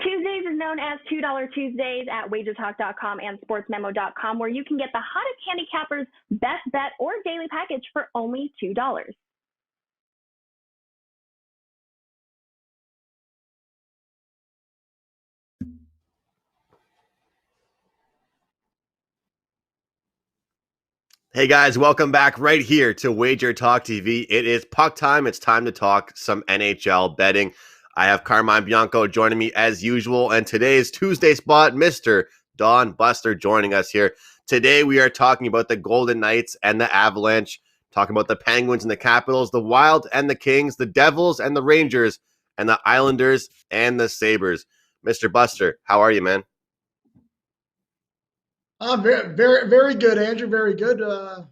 Tuesdays is known as $2 Tuesdays at WagerTalk.com and SportsMemo.com, where you can get the hottest handicappers' best bet or daily package for only $2. Hey guys, welcome back right here to WagerTalk TV. It is puck time. It's time to talk some NHL betting. I have Carmine Bianco joining me as usual, and today's Tuesday spot, Mr. Don Buster, joining us here. Today we are talking about the Golden Knights and the Avalanche, talking about the Penguins and the Capitals, the Wild and the Kings, the Devils and the Rangers, and the Islanders and the Sabres. Mr. Buster, how are you, man? Very, very, very good, Andrew. Very good.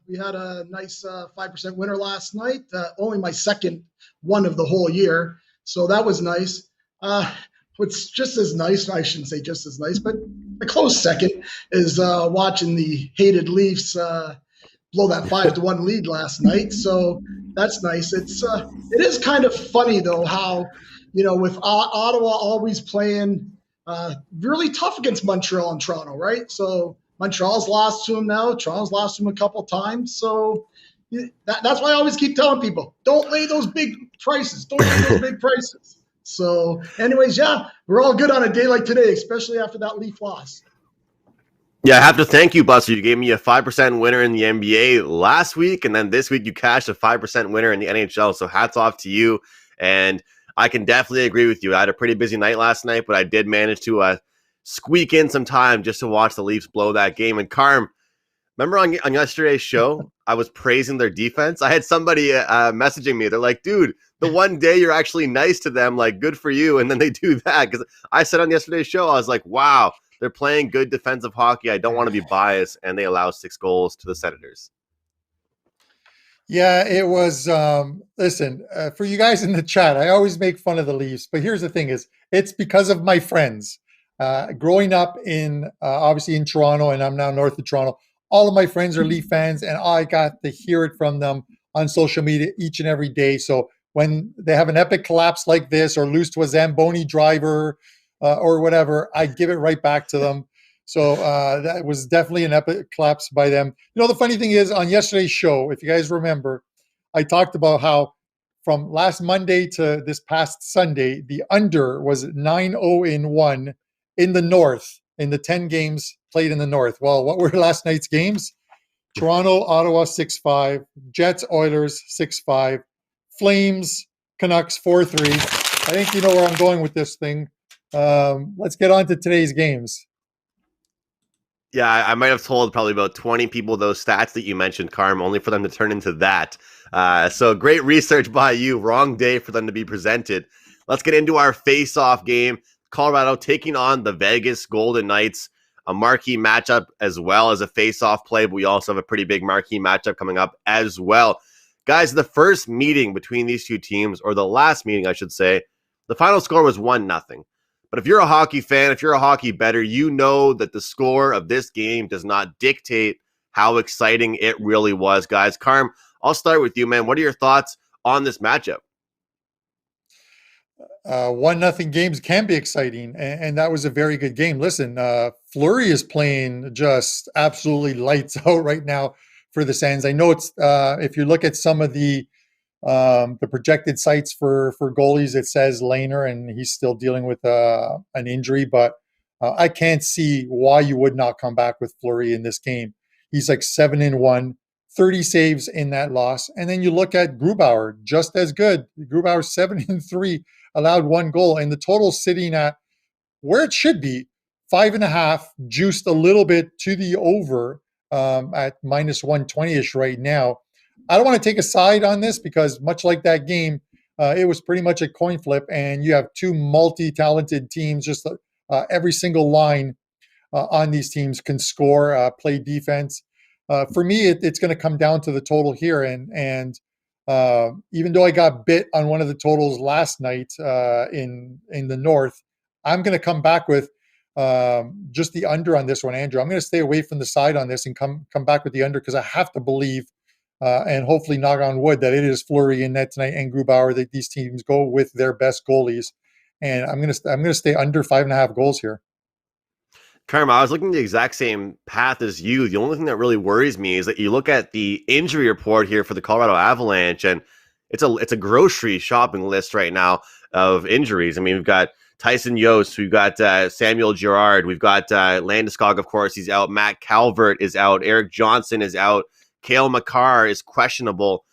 We had a nice 5% winner last night. Only my second one of the whole year, so that was nice. What's just as nice, I shouldn't say just as nice, but a close second is watching the hated Leafs blow that 5-1 lead last night. So that's nice. It is kind of funny though how, with Ottawa always playing really tough against Montreal and Toronto, right? So Montreal's lost to him now. Toronto's lost to him a couple times. So that's why I always keep telling people, don't lay those big prices. Don't lay those big prices. So anyways, yeah, we're all good on a day like today, especially after that Leaf loss. Yeah, I have to thank you, Buster. You gave me a 5% winner in the NBA last week, and then this week you cashed a 5% winner in the NHL. So hats off to you. And I can definitely agree with you. I had a pretty busy night last night, but I did manage to squeak in some time just to watch the Leafs blow that game. And Carm, remember on yesterday's show, I was praising their defense. I had somebody messaging me. They're like, dude, the one day you're actually nice to them, like, good for you. And then they do that. Because I said on yesterday's show, I was like, wow, they're playing good defensive hockey. I don't want to be biased. And they allow 6 goals to the Senators. Yeah, it was, listen, for you guys in the chat, I always make fun of the Leafs. But here's the thing is, it's because of my friends. Growing up in obviously in Toronto, and I'm now north of Toronto, all of my friends are Leaf fans, and I got to hear it from them on social media each and every day. So when they have an epic collapse like this, or lose to a Zamboni driver, or whatever, I give it right back to them. So that was definitely an epic collapse by them. The funny thing is, on yesterday's show, if you guys remember, I talked about how from last Monday to this past Sunday, the under was 9-0-1 in the North, in the 10 games played in the North. Well, what were last night's games? Toronto, Ottawa, 6-5. Jets, Oilers, 6-5. Flames, Canucks, 4-3. I think you know where I'm going with this thing. Let's get on to today's games. Yeah, I might have told probably about 20 people those stats that you mentioned, Carm, only for them to turn into that. So great research by you. Wrong day for them to be presented. Let's get into our face-off game. Colorado taking on the Vegas Golden Knights, a marquee matchup as well as a face-off play, but we also have a pretty big marquee matchup coming up as well. Guys, the first meeting between these two teams, or the last meeting, I should say, the final score was 1-0. But if you're a hockey fan, if you're a hockey bettor, you know that the score of this game does not dictate how exciting it really was, guys. Carm, I'll start with you, man. What are your thoughts on this matchup? 1-0 games can be exciting, and that was a very good game. Listen, Fleury is playing just absolutely lights out right now for the Sens. I know it's if you look at some of the projected sites for goalies, it says Lehner, and he's still dealing with an injury, but I can't see why you would not come back with Fleury in this game. He's like 7-1, 30 saves in that loss. And then you look at Grubauer, just as good. Grubauer 7-3, allowed 1 goal, and the total sitting at where it should be, 5.5, juiced a little bit to the over at minus 120-ish right now. I don't want to take a side on this because much like that game, it was pretty much a coin flip, and you have two multi-talented teams. Just every single line on these teams can score, play defense. For me, it's going to come down to the total here, and even though I got bit on one of the totals last night in the North, I'm going to come back with just the under on this one, Andrew. I'm going to stay away from the side on this and come back with the under because I have to believe and hopefully knock on wood that it is Fleury in net tonight and Grubauer, that these teams go with their best goalies. and I'm gonna stay under 5.5 goals here. Carmine, I was looking the exact same path as you. The only thing that really worries me is that you look at the injury report here for the Colorado Avalanche, and it's a grocery shopping list right now of injuries. I mean, we've got Tyson Yost, we've got Samuel Girard, we've got Landeskog, of course, he's out. Matt Calvert is out. Eric Johnson is out. Cale Makar is questionable.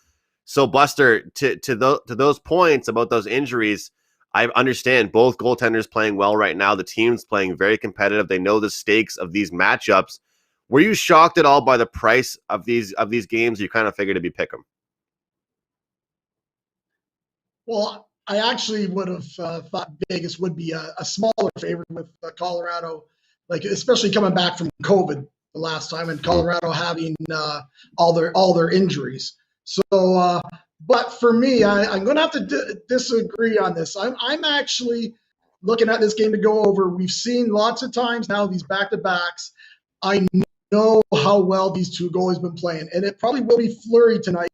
So, Buster, to those points about those injuries, I understand both goaltenders playing well right now. The team's playing very competitive. They know the stakes of these matchups. Were you shocked at all by the price of these games? You kind of figured it'd be pick 'em. Well, I actually would have thought Vegas would be a smaller favorite with Colorado, like especially coming back from COVID the last time, and Colorado having all their injuries. So, but for me, I'm going to have to disagree on this. I'm actually looking at this game to go over. We've seen lots of times now these back-to-backs. I know how well these two goalies been playing, and it probably will be Fleury tonight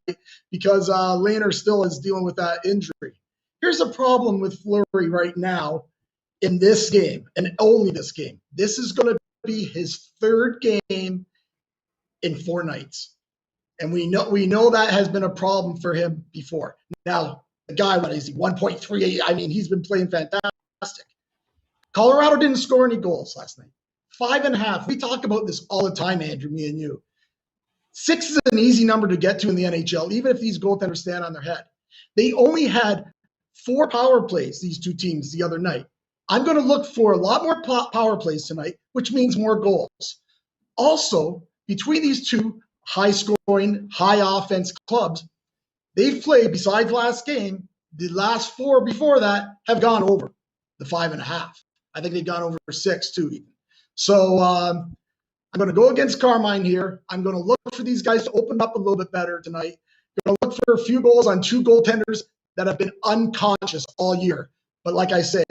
because Lehner still is dealing with that injury. Here's a problem with Fleury right now in this game, and only this game. This is going to be his third game in 4 nights. And we know that has been a problem for him before. Now, the guy, what is he, 1.38? I mean, he's been playing fantastic. Colorado didn't score any goals last night. 5.5. We talk about this all the time, Andrew, me and you. 6 is an easy number to get to in the NHL, even if these goaltenders stand on their head. They only had 4 power plays, these two teams, the other night. I'm going to look for a lot more power plays tonight, which means more goals. Also, between these two high-scoring, high-offense clubs, they've played, besides last game, the last 4 before that have gone over the 5.5. I think they've gone over 6 too, even. So I'm going to go against Carmine here. I'm going to look for these guys to open up a little bit better tonight. I'm going to look for a few goals on 2 goaltenders that have been unconscious all year. But like I say,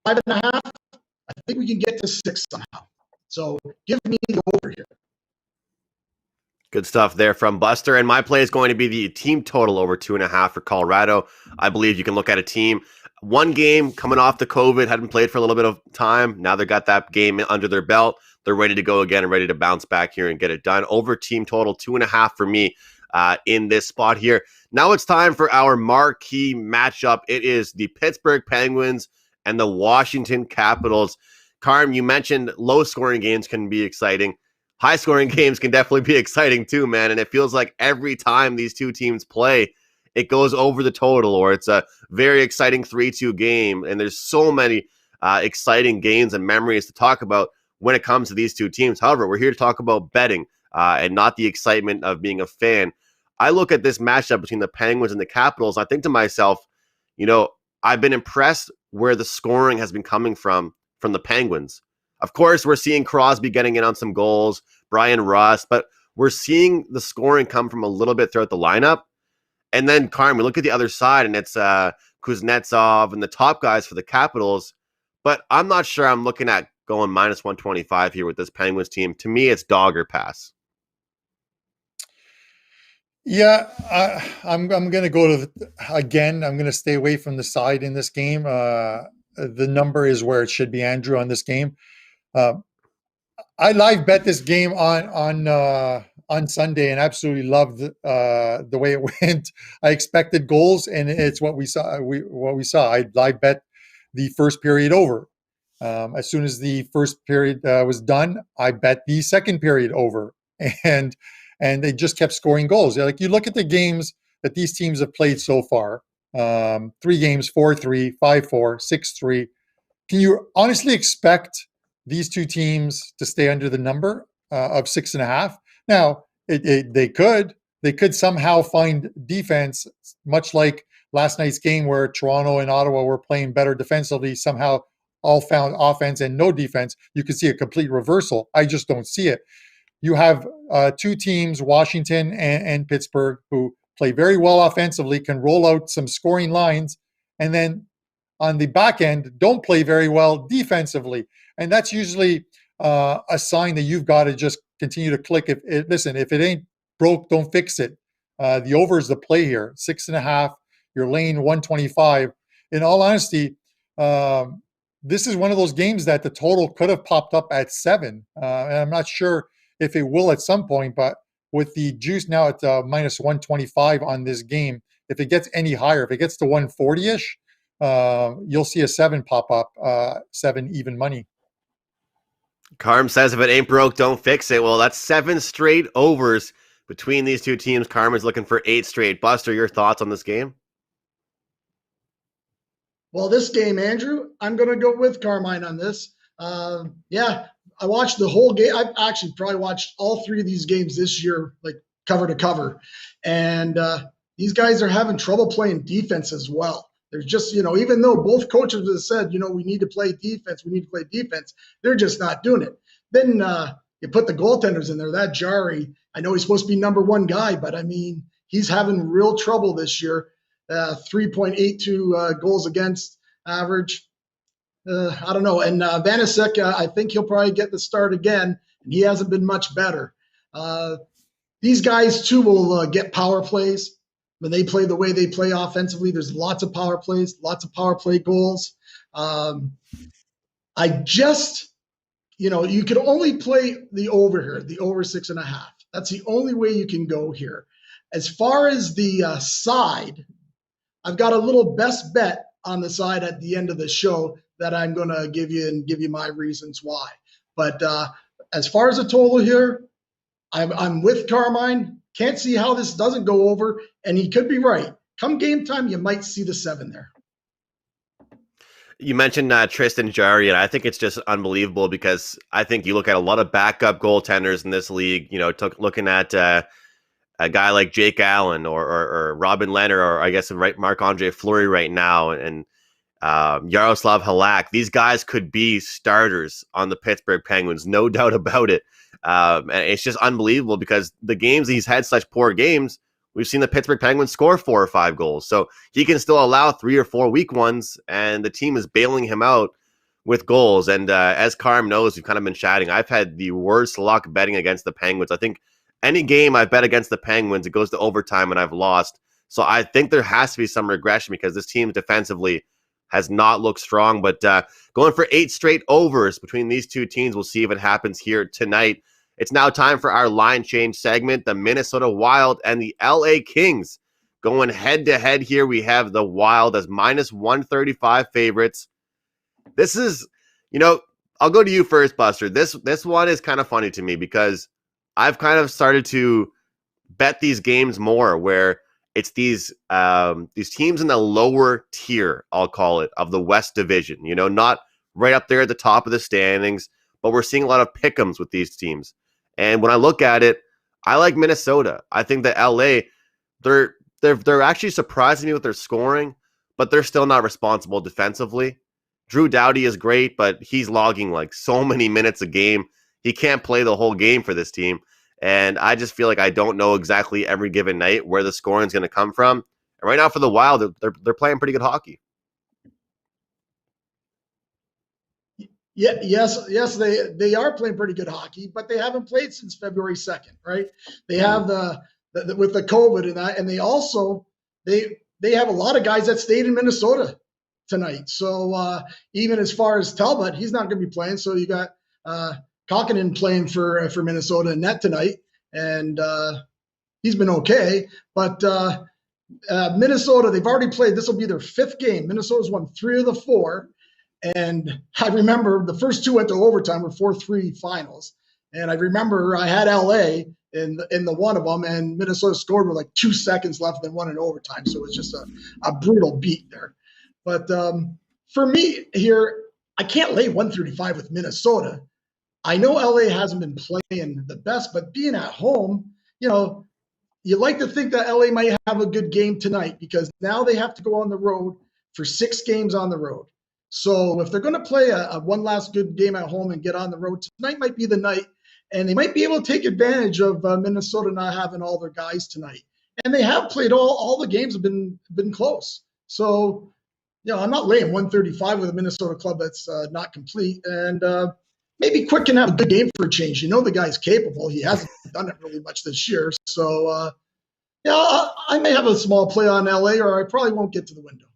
5.5, I think we can get to 6 somehow. So give me the over here. Good stuff there from Buster. And my play is going to be the team total over 2.5 for Colorado. I believe you can look at a team. 1 game coming off the COVID, hadn't played for a little bit of time. Now they got that game under their belt. They're ready to go again and ready to bounce back here and get it done. Over team total 2.5 for me in this spot here. Now it's time for our marquee matchup. It is the Pittsburgh Penguins and the Washington Capitals. Carm, you mentioned low-scoring games can be exciting. High-scoring games can definitely be exciting too, man. And it feels like every time these two teams play, it goes over the total, or it's a very exciting 3-2 game. And there's so many exciting games and memories to talk about when it comes to these two teams. However, we're here to talk about betting and not the excitement of being a fan. I look at this matchup between the Penguins and the Capitals. I think to myself, I've been impressed where the scoring has been coming from the Penguins. Of course, we're seeing Crosby getting in on some goals, Brian Rust, but we're seeing the scoring come from a little bit throughout the lineup. And then, Carm, we look at the other side, and it's Kuznetsov and the top guys for the Capitals. But I'm not sure I'm looking at going minus 125 here with this Penguins team. To me, it's dog or pass. Yeah, I'm going to go again. I'm going to stay away from the side in this game. The number is where it should be, Andrew, on this game. I live bet this game on Sunday and absolutely loved the way it went. I expected goals, and it's what we saw. I live bet the first period over. As soon as the first period was done, I bet the second period over, and they just kept scoring goals. Like, you look at the games that these teams have played so far. 3 games, 4-3, 5-4, 6-3. Can you honestly expect these two teams to stay under the number of 6.5? Now, they could somehow find defense, much like last night's game where Toronto and Ottawa were playing better defensively, somehow all found offense and no defense. You could see a complete reversal. I just don't see it. You have 2 teams, Washington and Pittsburgh, who play very well offensively, can roll out some scoring lines, and then on the back end, don't play very well defensively. And that's usually a sign that you've got to just continue to click. Listen, if it ain't broke, don't fix it. The over is the play here. 6.5, you're laying 125. in all honesty, this is one of those games that the total could have popped up at 7. And I'm not sure if it will at some point, but with the juice now at minus 125 on this game, if it gets any higher, if it gets to 140-ish, you'll see a 7 pop up, 7 even money. Carm says if it ain't broke, don't fix it. Well, that's 7 straight overs between these two teams. Carm is looking for 8 straight. Buster, your thoughts on this game? Well, this game, Andrew, I'm going to go with Carmine on this. Yeah, I watched the whole game. I've actually probably watched all 3 of these games this year, like cover to cover. And these guys are having trouble playing defense as well. There's just, even though both coaches have said, we need to play defense, they're just not doing it. Then you put the goaltenders in there, that Jari, I know he's supposed to be number 1 guy, but I mean, he's having real trouble this year. 3.82 goals against average. I don't know. And Vanasek, I think he'll probably get the start again, and he hasn't been much better. These guys, too, will get power plays. When they play the way they play offensively, there's lots of power plays, lots of power play goals. I just, you can only play the over here, the over 6.5. That's the only way you can go here. As far as the side, I've got a little best bet on the side at the end of the show that I'm going to give you my reasons why. But as far as the total here, I'm with Carmine. Can't see how this doesn't go over, and he could be right. Come game time, you might see the 7 there. You mentioned Tristan Jarry, and I think it's just unbelievable because I think you look at a lot of backup goaltenders in this league, looking at a guy like Jake Allen or Robin Leonard, or I guess Marc-Andre Fleury right now, and Yaroslav Halak. These guys could be starters on the Pittsburgh Penguins, no doubt about it. And it's just unbelievable because the games he's had such poor games, we've seen the Pittsburgh Penguins score 4 or 5 goals. So he can still allow 3 or 4 weak ones, and the team is bailing him out with goals. And as Carm knows, we've kind of been chatting. I've had the worst luck betting against the Penguins. I think any game I bet against the Penguins, it goes to overtime and I've lost. So I think there has to be some regression because this team defensively has not looked strong. But going for 8 straight overs between these two teams, we'll see if it happens here tonight. It's now time for our line change segment. The Minnesota Wild and the LA Kings going head-to-head here. We have the Wild as minus 135 favorites. This is, I'll go to you first, Buster. This one is kind of funny to me because I've kind of started to bet these games more where it's these teams in the lower tier, I'll call it, of the West Division. Not right up there at the top of the standings, but we're seeing a lot of pick'ems with these teams. And when I look at it, I like Minnesota. I think that LA, they're actually surprising me with their scoring, but they're still not responsible defensively. Drew Doughty is great, but he's logging like so many minutes a game. He can't play the whole game for this team. And I just feel like I don't know exactly every given night where the scoring is going to come from. And right now for the Wild, they're playing pretty good hockey. Yeah, yes, they are playing pretty good hockey, but they haven't played since February 2nd, right? They have the with the COVID and that, and they also they have a lot of guys that stayed in Minnesota tonight. So even as far as Talbot, he's not going to be playing. So you got Kokkonen playing for Minnesota in net tonight, and he's been okay. But Minnesota, they've already played. This will be their 5th game. Minnesota's won 3 of the 4. And I remember the first 2 went to overtime, were 4-3 finals. And I remember I had LA in the one of them, and Minnesota scored with like 2 seconds left and won in overtime. So it was just a brutal beat there. But for me here, I can't lay 135 with Minnesota. I know LA hasn't been playing the best, but being at home, you like to think that LA might have a good game tonight because now they have to go on the road for 6 games on the road. So if they're going to play a one last good game at home and get on the road, tonight might be the night, and they might be able to take advantage of Minnesota not having all their guys tonight. And they have played all the games have been close. So, I'm not laying 135 with a Minnesota club that's not complete. And maybe Quick can have a good game for a change. The guy's capable. He hasn't done it really much this year. So, I may have a small play on LA, or I probably won't get to the window.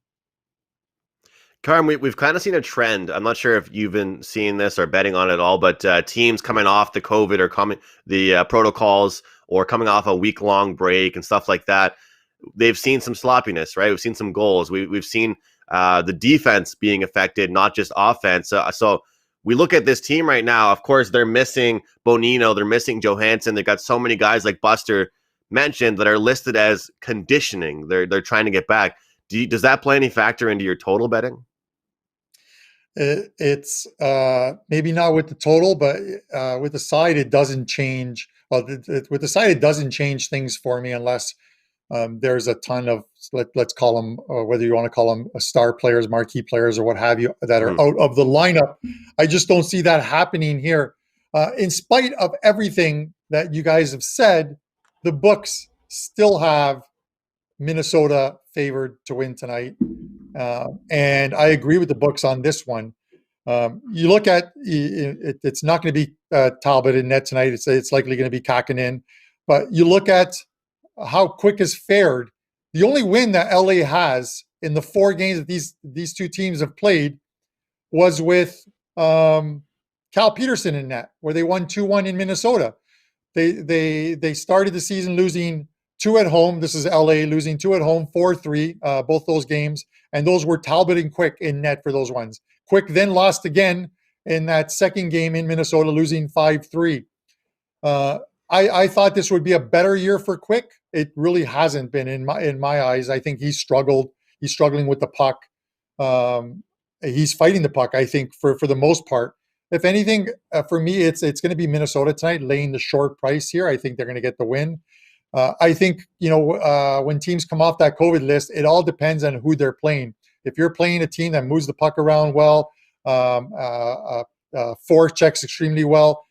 Carm, we've kind of seen a trend. I'm not sure if you've been seeing this or betting on it at all, but teams coming off the COVID or coming the protocols or coming off a week-long break and stuff like that, they've seen some sloppiness, right? We've seen some goals. We've seen the defense being affected, not just offense. So we look at this team right now. Of course, they're missing Bonino, they're missing Johansson. They've got so many guys like Buster mentioned that are listed as conditioning. They're trying to get back. Does that play any factor into your total betting? It's maybe not with the total, but with the side, it doesn't change. Well, with the side, it doesn't change things for me unless there's a ton of, let's call them, whether you want to call them star players, marquee players, or what have you, that are out of the lineup. I just don't see that happening here. In spite of everything that you guys have said, the books still have Minnesota favored to win tonight. And I agree with the books on this one. You look at it's not going to be Talbot in net tonight. It's likely going to be Kakkonen. But you look at how Quick has fared. The only win that LA has in the 4 games that these two teams have played was with Cal Peterson in net, where they won 2-1 in Minnesota. They started the season losing 2 at home. This is LA losing 2 at home, 4-3, both those games. And those were Talbot and Quick in net for those ones. Quick then lost again in that second game in Minnesota, losing 5-3. I thought this would be a better year for Quick. It really hasn't been in my eyes. I think he's struggled. He's struggling with the puck. He's fighting the puck, I think, for the most part. If anything, for me, it's going to be Minnesota tonight, laying the short price here. I think they're going to get the win. I think, when teams come off that COVID list, it all depends on who they're playing. If you're playing a team that moves the puck around well, forechecks extremely well,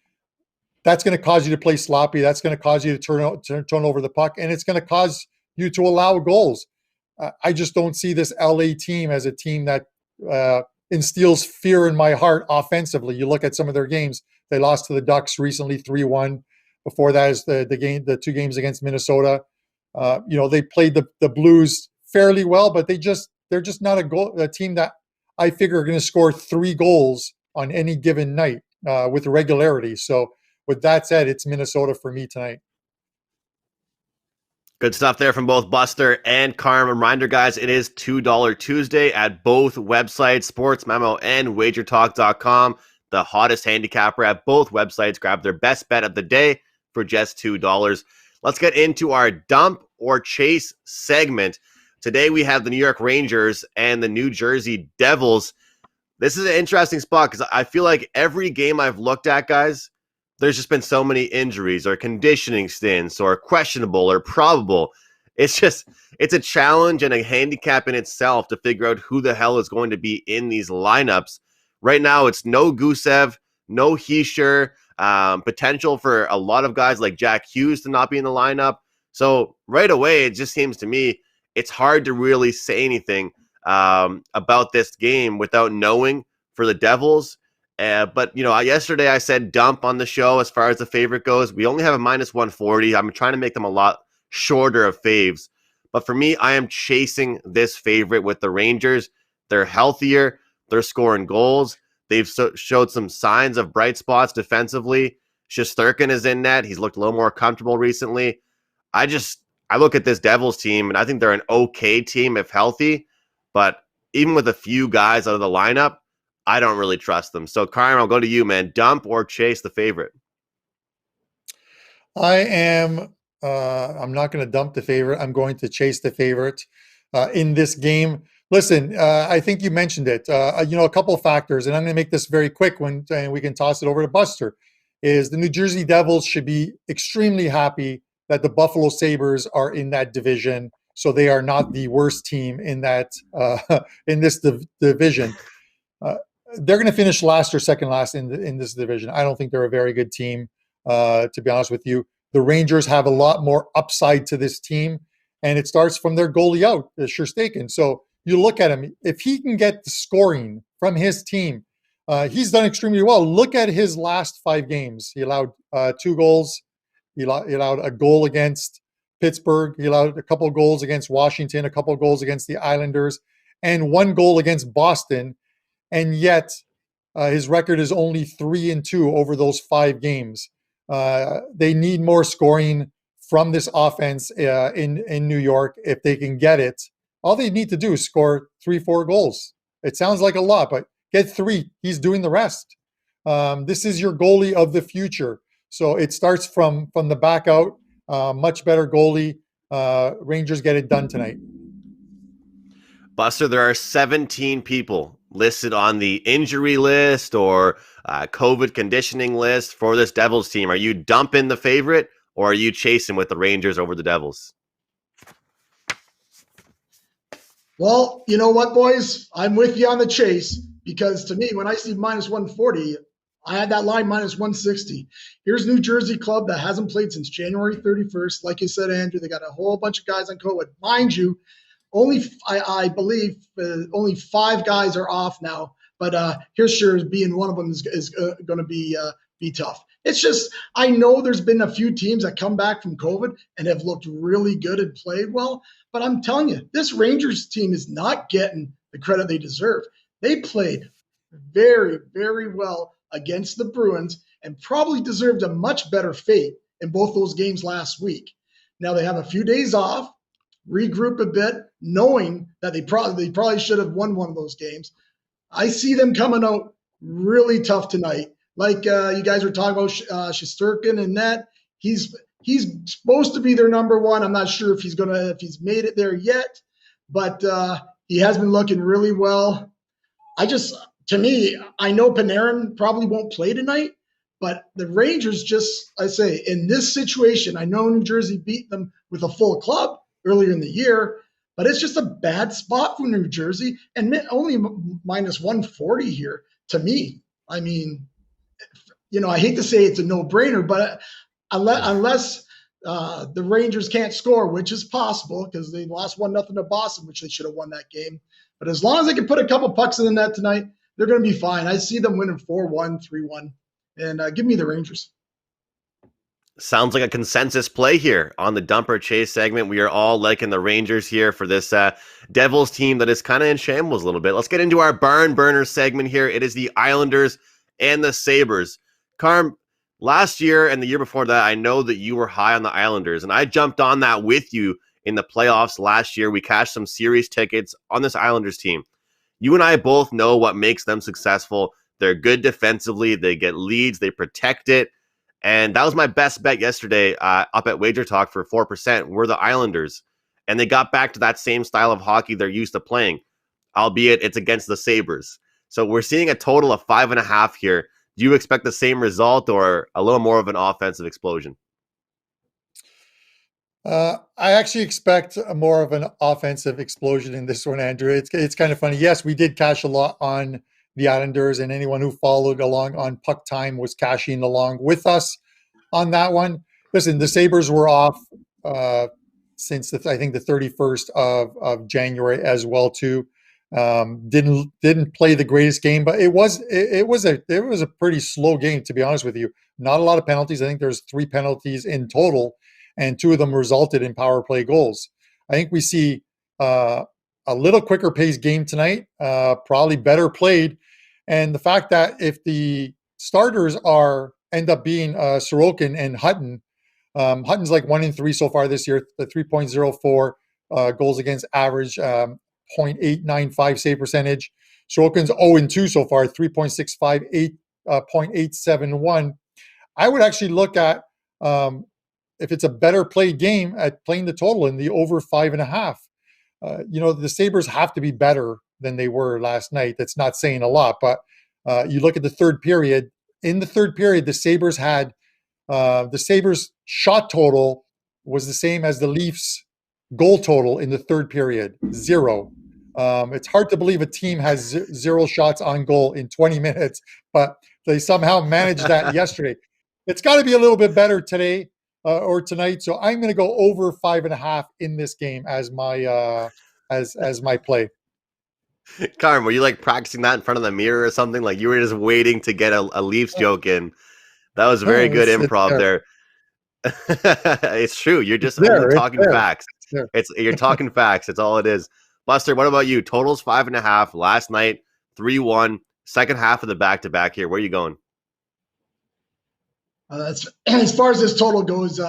that's going to cause you to play sloppy. That's going to cause you to turn over the puck, and it's going to cause you to allow goals. I just don't see this LA team as a team that instills fear in my heart offensively. You look at some of their games. They lost to the Ducks recently, 3-1. Before that is the 2 games against Minnesota. They played the Blues fairly well, but they're just not a team that I figure are going to score 3 goals on any given night with regularity. So with that said, it's Minnesota for me tonight. Good stuff there from both Buster and Carm. Reminder, guys, it is $2 Tuesday at both websites, Sports Memo and WagerTalk.com. The hottest handicapper at both websites. Grab their best bet of the day for just $2. Let's get into our dump or chase segment. Today we have the New York Rangers and the New Jersey Devils. This is an interesting spot because I feel like every game I've looked at, guys, there's just been so many injuries or conditioning stints or questionable or probable. It's a challenge and a handicap in itself to figure out who the hell is going to be in these lineups. Right now, it's no Gusev, no Hischier, potential for a lot of guys like Jack Hughes to not be in the lineup. So right away, it just seems to me it's hard to really say anything about this game without knowing for the Devils. But yesterday I said dump on the show as far as the favorite goes. We only have a -140. I'm trying to make them a lot shorter of faves. But for me, I am chasing this favorite with the Rangers. They're healthier. They're scoring goals. They've showed some signs of bright spots defensively. Shesterkin is in net. He's looked a little more comfortable recently. I look at this Devils team, and I think they're an okay team if healthy. But even with a few guys out of the lineup, I don't really trust them. So, Carm, I'll go to you, man. Dump or chase the favorite? I'm not going to dump the favorite. I'm going to chase the favorite in this game. Listen, I think you mentioned it. A couple of factors, and I'm going to make this very quick and we can toss it over to Buster, is the New Jersey Devils should be extremely happy that the Buffalo Sabres are in that division, so they are not the worst team in that in this division. They're going to finish last or second last in this division. I don't think they're a very good team, to be honest with you. The Rangers have a lot more upside to this team, and it starts from their goalie out, Shesterkin. So you look at him. If he can get the scoring from his team, he's done extremely well. Look at his last 5 games. He allowed 2 goals. He allowed a goal against Pittsburgh. He allowed a couple of goals against Washington, a couple of goals against the Islanders. and 1 goal against Boston, and yet his record is only 3-2 over those 5 games. They need more scoring from this offense in New York if they can get it. All they need to do is score 3-4 goals. It sounds like a lot, but get 3. He's doing the rest. This is your goalie of the future. So it starts from the back out. Much better goalie. Rangers get it done tonight. Buster, there are 17 people listed on the injury list or COVID conditioning list for this Devils team. Are you dumping the favorite, or are you chasing with the Rangers over the Devils? Well, you know what, boys? I'm with you on the chase, because to me, when I see minus 140, I had that line minus 160. Here's New Jersey club that hasn't played since January 31st. Like you said, Andrew, they got a whole bunch of guys on COVID. Mind you, I believe only 5 guys are off now, but here's sure being one of them is going to be tough. It's just, I know there's been a few teams that come back from COVID and have looked really good and played well, but I'm telling you, this Rangers team is not getting the credit they deserve. They played very, very well against the Bruins and probably deserved a much better fate in both those games last week. Now they have a few days off, regroup a bit, knowing that they probably should have won one of those games. I see them coming out really tough tonight. Like you guys were talking about Shesterkin and that. He's supposed to be their number one. I'm not sure if he's made it there yet, but he has been looking really well. To me, I know Panarin probably won't play tonight, but the Rangers in this situation, I know New Jersey beat them with a full club earlier in the year, but it's just a bad spot for New Jersey, and only minus 140 here to me. I mean, I hate to say it's a no-brainer, but unless the Rangers can't score, which is possible because they lost 1-0 to Boston, which they should have won that game. But as long as they can put a couple pucks in the net tonight, they're going to be fine. I see them winning 4-1, 3-1, and give me the Rangers. Sounds like a consensus play here on the Dumper Chase segment. We are all liking the Rangers here for this Devils team that is kind of in shambles a little bit. Let's get into our barn burner segment here. It is the Islanders and the Sabres. Carm, last year and the year before that, I know that you were high on the Islanders, and I jumped on that with you in the playoffs last year. We cashed some series tickets on this Islanders team. You and I both know what makes them successful. They're good defensively. They get leads. They protect it. And that was my best bet yesterday up at WagerTalk for 4%. Were the Islanders. And they got back to that same style of hockey they're used to playing, albeit it's against the Sabres. So we're seeing a total of 5.5 here. Do you expect the same result or a little more of an offensive explosion? I actually expect more of an offensive explosion in this one, Andrew. It's kind of funny. Yes, we did cash a lot on the Islanders, and anyone who followed along on Puck Time was cashing along with us on that one. Listen, the Sabres were off since I think the 31st of January as well too. Didn't play the greatest game, but it was a pretty slow game, to be honest with you. Not a lot of penalties. I think there's 3 penalties in total, and 2 of them resulted in power play goals. I think we see a little quicker paced game tonight, probably better played. And the fact that if the starters end up being Sorokin and Hutton, Hutton's like 1-3 so far this year, the 3.04 goals against average, 0.895 save percentage. Sorokin's 0-2 so far, 3.658, 0.871. I would actually look at, if it's a better played game, at playing the total in the over 5.5. The Sabres have to be better than they were last night. That's not saying a lot, but you look at the third period. In the third period, the Sabres shot total was the same as the Leafs goal total in the third period, 0. It's hard to believe a team has 0 shots on goal in 20 minutes, but they somehow managed that yesterday. It's got to be a little bit better today or tonight. So I'm going to go over 5.5 in this game as my as my play. Carm, were you like practicing that in front of the mirror or something? Like you were just waiting to get a Leafs joke in. That was very good improv there. It's true. You're just only talking facts. You're talking facts. It's all it is. Buster, what about you? Totals 5.5 last night, 3-1. Second half of the back-to-back here. Where are you going? That's as far as this total goes.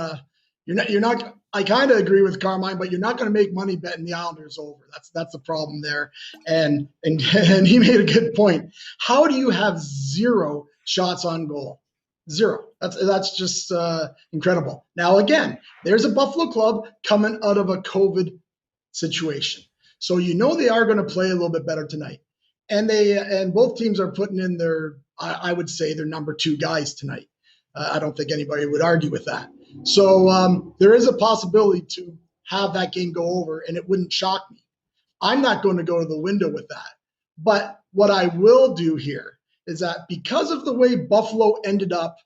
You're not. I kind of agree with Carmine, but you're not going to make money betting the Islanders over. That's the problem there. And he made a good point. How do you have 0 shots on goal? 0. That's just incredible. Now again, there's a Buffalo club coming out of a COVID situation, so you know they are going to play a little bit better tonight. And both teams are putting in their, I would say, their number 2 guys tonight. I don't think anybody would argue with that. So there is a possibility to have that game go over, and it wouldn't shock me. I'm not going to go to the window with that. But what I will do here is that because of the way Buffalo ended up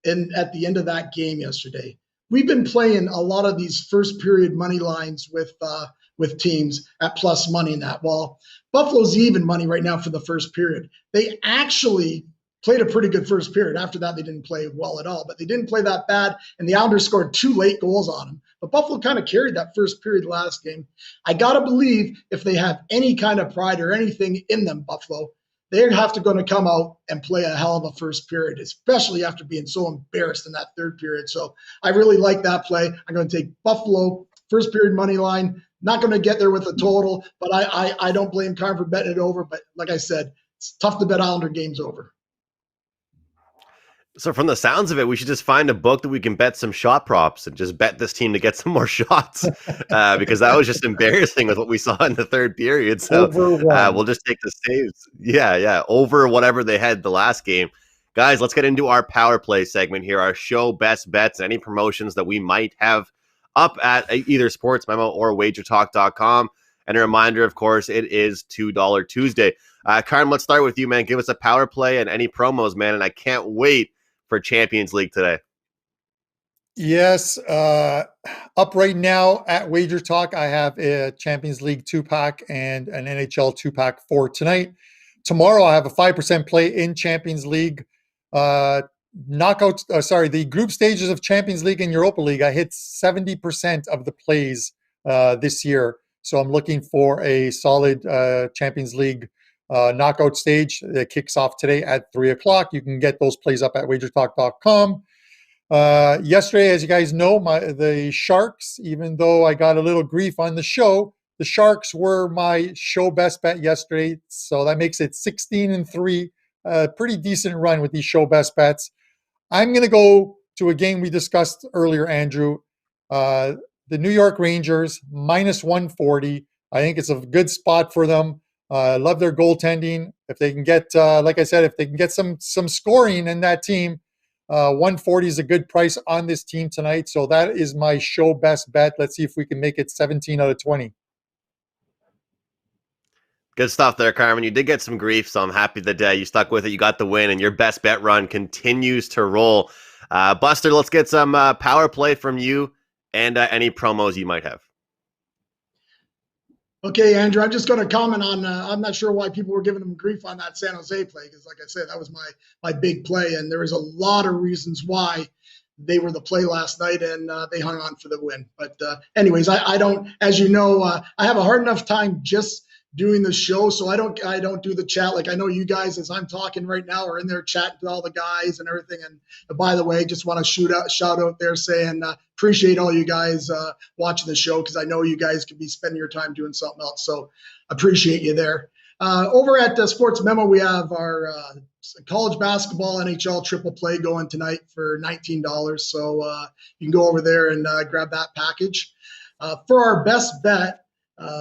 at the end of that game yesterday, we've been playing a lot of these first period money lines with teams at plus money in that. Well, Buffalo's even money right now for the first period. They actually played a pretty good first period. After that, they didn't play well at all, but they didn't play that bad, and the Islanders scored 2 late goals on them. But Buffalo kind of carried that first period last game. I got to believe if they have any kind of pride or anything in them, Buffalo, they're going to come out and play a hell of a first period, especially after being so embarrassed in that third period. So I really like that play. I'm going to take Buffalo first period money line. Not going to get there with a total, but I don't blame Carm for betting it over. But like I said, it's tough to bet Islander games over. So from the sounds of it, we should just find a book that we can bet some shot props and just bet this team to get some more shots because that was just embarrassing with what we saw in the third period. So we'll just take the saves. Yeah. Over whatever they had the last game. Guys, let's get into our power play segment here, our show best bets, any promotions that we might have up at either Sports Memo or WagerTalk.com. And a reminder, of course, it is $2 Tuesday. Karim, let's start with you, man. Give us a power play and any promos, man. And I can't wait for Champions League today. Yes. Up right now at WagerTalk, I have a Champions League 2-pack and an NHL 2-pack for tonight. Tomorrow, I have a 5% play in Champions League. The group stages of Champions League and Europa League, I hit 70% of the plays this year. So I'm looking for a solid Champions League knockout stage that kicks off today at 3:00. You can get those plays up at WagerTalk.com. Yesterday, as you guys know, the Sharks, even though I got a little grief on the show, the Sharks were my show best bet yesterday. So that makes it 16-3, a pretty decent run with these show best bets. I'm going to go to a game we discussed earlier, Andrew. The New York Rangers, minus 140. I think it's a good spot for them. I love their goaltending. If they can get, like I said, if they can get some scoring in that team, 140 is a good price on this team tonight. So that is my show best bet. Let's see if we can make it 17 out of 20. Good stuff there, Carmen. You did get some grief, so I'm happy that you stuck with it. You got the win, and your best bet run continues to roll. Buster, let's get some power play from you and any promos you might have. Okay, Andrew, I'm just going to comment on, I'm not sure why people were giving him grief on that San Jose play, because like I said, that was my big play, and there was a lot of reasons why they were the play last night, and they hung on for the win. But anyways, I don't, as you know, I have a hard enough time just doing the show, so I don't do the chat. Like I know you guys, as I'm talking right now, are in there chatting with all the guys and everything. And by the way, just want to shout out there saying appreciate all you guys watching the show, because I know you guys could be spending your time doing something else. So appreciate you there. Over at Sports Memo, we have our college basketball NHL triple play going tonight for $19. So you can go over there and grab that package. For our best bet,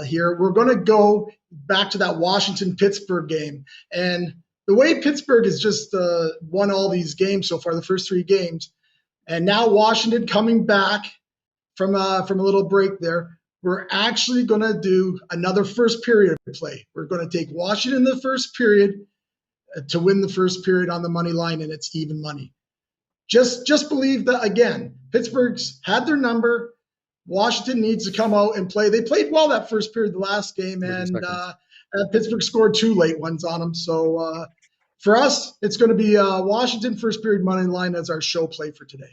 here, we're going to go back to that Washington-Pittsburgh game. And the way Pittsburgh has just won all these games so far, the first 3 games, and now Washington coming back from a little break there, we're actually going to do another first period play. We're going to take Washington in the first period to win the first period on the money line, and it's even money. Just believe that, again, Pittsburgh's had their number. Washington needs to come out and play. They played well that first period the last game, and Pittsburgh scored 2 late ones on them. So for us, it's going to be Washington first period money line as our show play for today.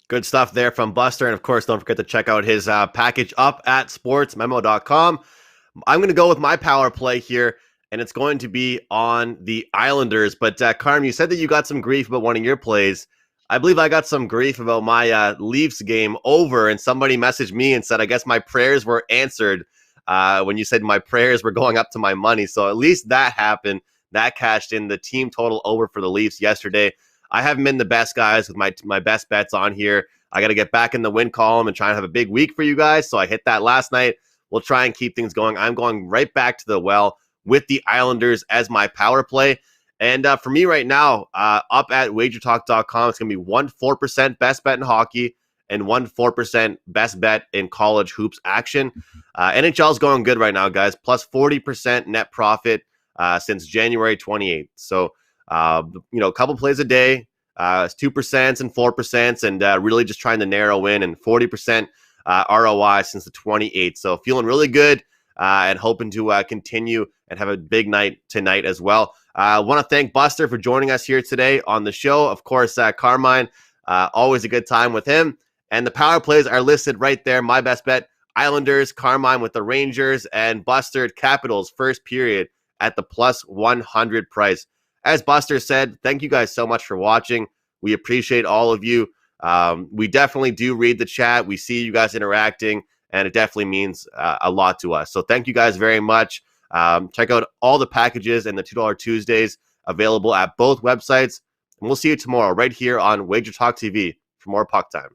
Good stuff there from Buster. And of course, don't forget to check out his package up at sportsmemo.com. I'm going to go with my power play here, and it's going to be on the Islanders. But Carm, you said that you got some grief about one of your plays. I believe I got some grief about my Leafs game over, and somebody messaged me and said, I guess my prayers were answered when you said my prayers were going up to my money. So at least that happened. That cashed in the team total over for the Leafs yesterday. I haven't been the best, guys, with my best bets on here. I got to get back in the win column and try and have a big week for you guys. So I hit that last night. We'll try and keep things going. I'm going right back to the well with the Islanders as my power play. And for me right now, up at WagerTalk.com, it's going to be 1-4% best bet in hockey and 1-4% best bet in college hoops action. NHL is going good right now, guys. Plus 40% net profit since January 28th. So, a couple plays a day, 2% and 4%, and really just trying to narrow in, and 40% ROI since the 28th. So feeling really good and hoping to continue and have a big night tonight as well. I want to thank Buster for joining us here today on the show. Of course, Carmine, always a good time with him. And the power plays are listed right there. My best bet, Islanders, Carmine with the Rangers, and Buster Capitals first period at the plus 100 price. As Buster said, thank you guys so much for watching. We appreciate all of you. We definitely do read the chat. We see you guys interacting, and it definitely means a lot to us. So thank you guys very much. Check out all the packages and the $2 Tuesdays available at both websites. And we'll see you tomorrow right here on Wager Talk TV for more puck time.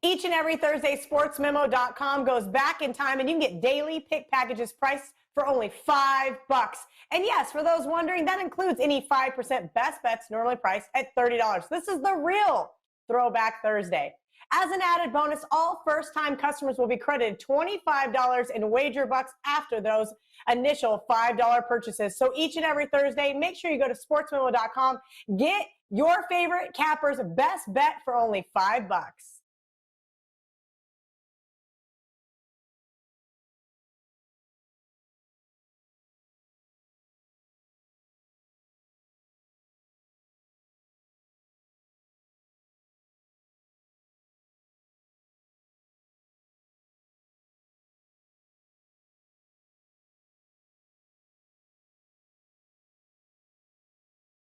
Each and every Thursday, sportsmemo.com goes back in time, and you can get daily pick packages priced for only $5. And yes, for those wondering, that includes any 5% best bets normally priced at $30. This is the real Throwback Thursday. As an added bonus, all first-time customers will be credited $25 in wager bucks after those initial $5 purchases. So each and every Thursday, make sure you go to sportsmemo.com, get your favorite capper's best bet for only $5.